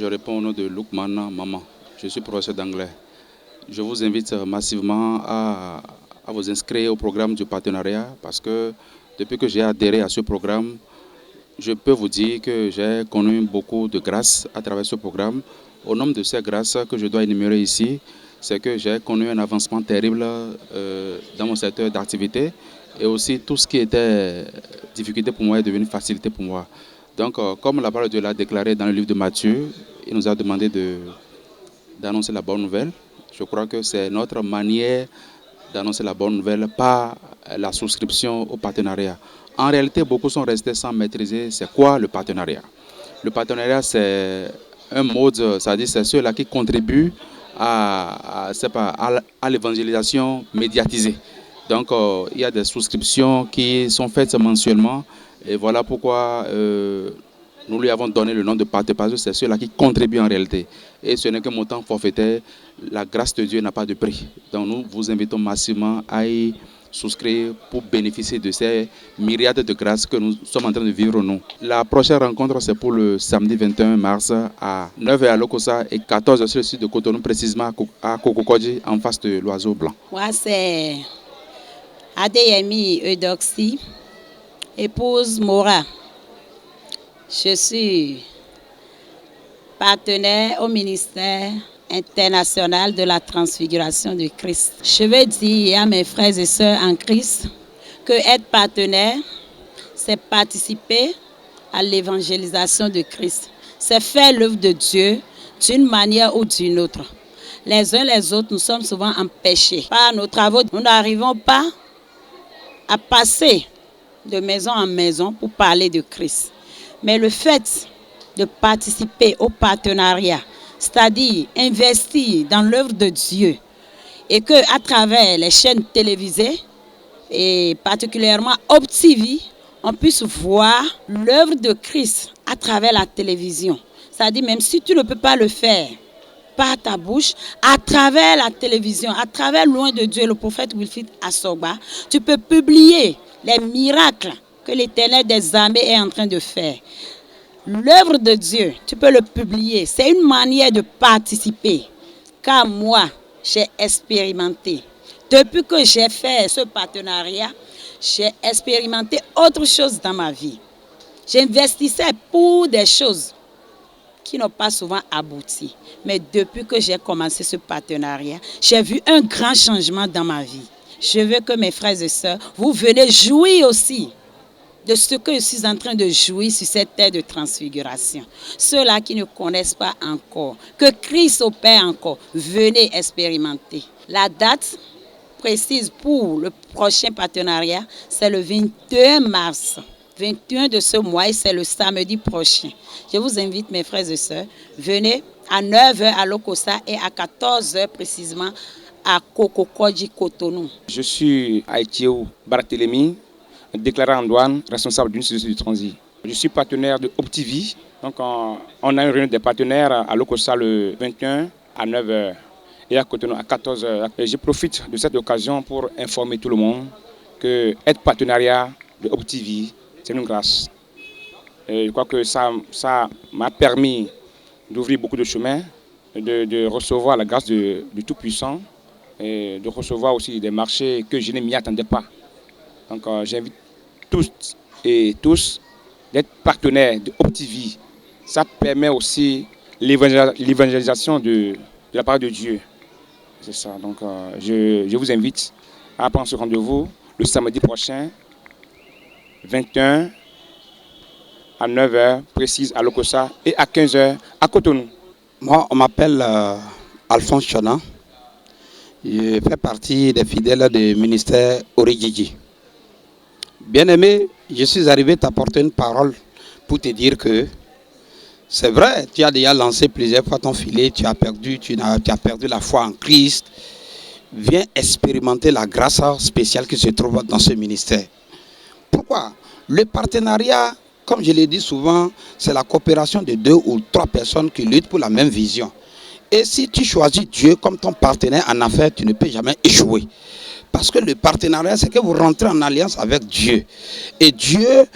je réponds au nom de Lukman Maman. Je suis professeur d'anglais. Je vous invite massivement à vous inscrire au programme du partenariat parce que depuis que j'ai adhéré à ce programme, je peux vous dire que j'ai connu beaucoup de grâces à travers ce programme. Au nombre de ces grâces que je dois énumérer ici, c'est que j'ai connu un avancement terrible dans mon secteur d'activité et aussi tout ce qui était difficulté pour moi est devenu facilité pour moi. Donc, comme la parole de Dieu l'a déclaré dans le livre de Matthieu, il nous a demandé d'annoncer la bonne nouvelle. Je crois que c'est notre manière d'annoncer la bonne nouvelle par la souscription au partenariat. En réalité, beaucoup sont restés sans maîtriser c'est quoi le partenariat. Le partenariat, c'est un mode, c'est-à-dire c'est ceux-là qui contribuent à l'évangélisation médiatisée. Donc, il y a des souscriptions qui sont faites mensuellement et voilà pourquoi nous lui avons donné le nom de partenaire parce que c'est ceux-là qui contribuent en réalité. Et ce n'est qu'un montant forfaitaire. La grâce de Dieu n'a pas de prix. Donc, nous vous invitons massivement à y souscrire pour bénéficier de ces myriades de grâces que nous sommes en train de vivre nous. La prochaine rencontre, c'est pour le samedi 21 mars à 9h à Lokossa et 14h sur le site de Cotonou, précisément à Kokokodji, en face de l'Oiseau Blanc. Moi, c'est Adeyemi Eudoxie, épouse Mora. Je suis partenaire au ministère international de la transfiguration de Christ. Je veux dire à mes frères et sœurs en Christ que être partenaire, c'est participer à l'évangélisation de Christ. C'est faire l'œuvre de Dieu d'une manière ou d'une autre. Les uns les autres, nous sommes souvent empêchés. Par nos travaux, nous n'arrivons pas à passer de maison en maison pour parler de Christ. Mais le fait de participer au partenariat, c'est-à-dire investir dans l'œuvre de Dieu, et qu'à travers les chaînes télévisées, et particulièrement OpTV, on puisse voir l'œuvre de Christ à travers la télévision. C'est-à-dire même si tu ne peux pas le faire par ta bouche, à travers la télévision, à travers Loin de Dieu, le prophète Wilfrid Assogba, tu peux publier les miracles que l'Éternel des armées est en train de faire. L'œuvre de Dieu, tu peux le publier. C'est une manière de participer. Car moi, j'ai expérimenté. Depuis que j'ai fait ce partenariat, j'ai expérimenté autre chose dans ma vie. J'investissais pour des choses qui n'ont pas souvent abouti. Mais depuis que j'ai commencé ce partenariat, j'ai vu un grand changement dans ma vie. Je veux que mes frères et sœurs, vous venez jouir aussi de ce que je suis en train de jouir sur cette terre de transfiguration. Ceux-là qui ne connaissent pas encore, que Christ opère encore, venez expérimenter. La date précise pour le prochain partenariat, c'est le 21 mars. 21 de ce mois et c'est le samedi prochain. Je vous invite, mes frères et sœurs, venez à 9h à Lokossa et à 14h précisément à Kokokodji, Cotonou. Je suis Aïtiou Barthélémy, déclaré en douane, responsable d'une société de transit. Je suis partenaire de OpTV. Donc on a une réunion des partenaires à Lokossa le 21 à 9h et à Cotonou à 14h. Et je profite de cette occasion pour informer tout le monde que être partenariat de OpTV, c'est une grâce. Et je crois que ça m'a permis d'ouvrir beaucoup de chemins, de recevoir la grâce du Tout-Puissant et de recevoir aussi des marchés que je ne m'y attendais pas. Donc j'invite toutes et tous d'être partenaires de OpTV. Ça permet aussi l'évangélisation de la part de Dieu. C'est ça. Donc je vous invite à prendre ce rendez-vous le samedi prochain, 21 à 9h précise à Lokossa et à 15h à Cotonou. Moi, on m'appelle Alphonse Chana. Je fais partie des fidèles du ministère Oridjidji. Bien-aimé, je suis arrivé t'apporter une parole pour te dire que c'est vrai, tu as déjà lancé plusieurs fois ton filet, tu as perdu la foi en Christ. Viens expérimenter la grâce spéciale qui se trouve dans ce ministère. Pourquoi? Le partenariat, comme je l'ai dit souvent, c'est la coopération de 2 ou 3 personnes qui luttent pour la même vision. Et si tu choisis Dieu comme ton partenaire en affaires, tu ne peux jamais échouer. Parce que le partenariat, c'est que vous rentrez en alliance avec Dieu. Et Dieu,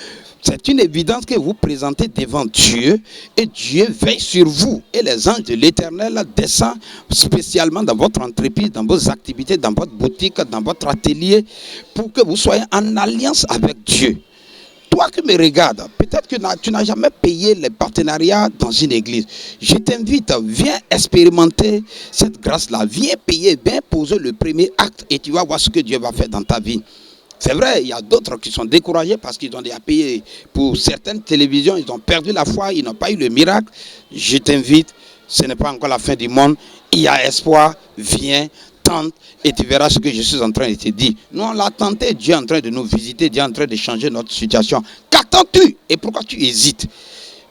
C'est une évidence que vous présentez devant Dieu et Dieu veille sur vous. Et les anges de l'Éternel descendent spécialement dans votre entreprise, dans vos activités, dans votre boutique, dans votre atelier, pour que vous soyez en alliance avec Dieu. Toi qui me regardes, peut-être que tu n'as jamais payé les partenariats dans une église. Je t'invite, viens expérimenter cette grâce-là. Viens payer, viens poser le premier acte et tu vas voir ce que Dieu va faire dans ta vie. C'est vrai, il y a d'autres qui sont découragés parce qu'ils ont déjà payé pour certaines télévisions, ils ont perdu la foi, ils n'ont pas eu le miracle. Je t'invite, ce n'est pas encore la fin du monde, il y a espoir, viens, tente et tu verras ce que je suis en train de te dire. Nous on l'a tenté, Dieu est en train de nous visiter, Dieu est en train de changer notre situation. Qu'attends-tu et pourquoi tu hésites?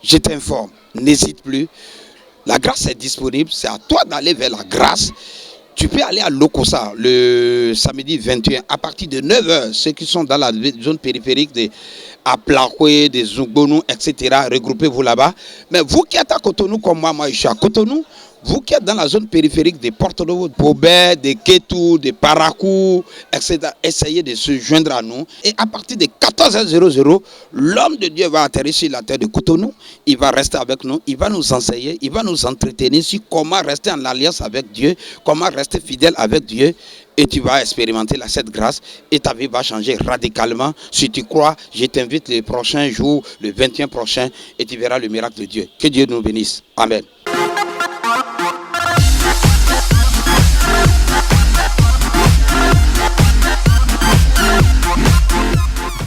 Je t'informe, n'hésite plus. La grâce est disponible, c'est à toi d'aller vers la grâce. Tu peux aller à Lokossa le samedi 21 à partir de 9h. Ceux qui sont dans la zone périphérique de Aplakwe, de Zougonou, etc. Regroupez-vous là-bas. Mais vous qui êtes à Cotonou comme moi je suis à Cotonou. Vous qui êtes dans la zone périphérique de Porto-Novo, de Bobet, de Ketou, de Parakou, etc., essayez de se joindre à nous. Et à partir de 14h00, l'homme de Dieu va atterrir sur la terre de Cotonou. Il va rester avec nous, il va nous enseigner, il va nous entretenir sur comment rester en alliance avec Dieu, comment rester fidèle avec Dieu. Et tu vas expérimenter cette grâce et ta vie va changer radicalement. Si tu crois, je t'invite le prochain jour, le 21 prochain, et tu verras le miracle de Dieu. Que Dieu nous bénisse. Amen.